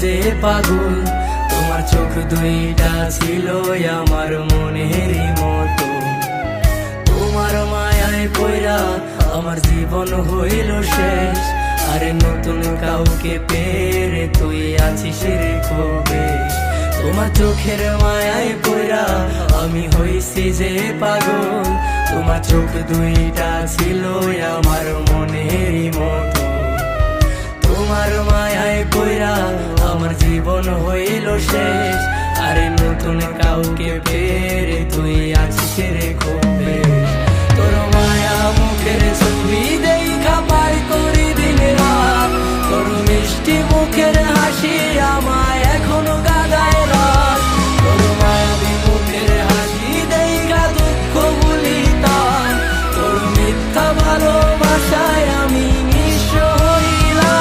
যে পাগল, তোমার চোখ দুইটা ছিল আমার মনেরই মতো। তোমার মায়ায় পয়রা আমার জীবন হইল শেষ, আরে নতুন কাউকে পেরে তুই আছিস রে কবে। তোমার চোখের মায়ায় পয়রা আমি হইছি যে পাগল, তোমার চোখ দুইটা ছিল আমার মনেরই মতো। তোমার মায়ায় পয়রা আমার জীবন হইল শেষ, আরে নতুন কাউকে পেরে তুই আছিস রে কবে। তোর মায়া মুখের ছবি দেখা পার করি দিন রাত, তোর মিষ্টি মুখের হাসি আমায় এখনো কাঁদায় রাত। তোর মায়াবী মুখের হাসি দেখা দুঃখ ভুলি তার, তোর মিথ্যা ভালোবাসায় আমি নিঃস্ব হইলাম।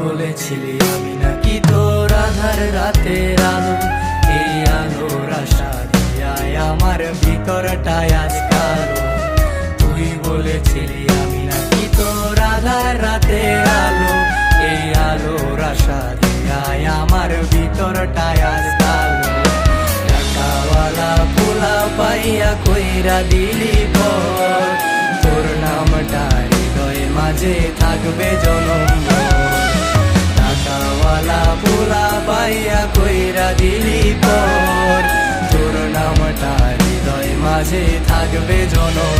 বলেছিলি আমি নাকি তোর আধার রাতের আলো, এই আলোর আশা দিয়ায় আমার ভিতরটায় আজ কালো। তুই বলেছিলি আমি নাকি তোর আধার রাতের আলো, এই আলোর আশা দিয়ায় আমার ভিতরটায় আজ কালো। টাকাওয়ালা পোলা পাইয়া কইরা দিলি পর, তোর নামটা হৃদয়ের মাঝে থাকবে জনম। টাকাওয়ালা পোলা পাইয়া কইরা দিলি পর, তোর নামটা হৃদয় মাঝে থাকবে জনম।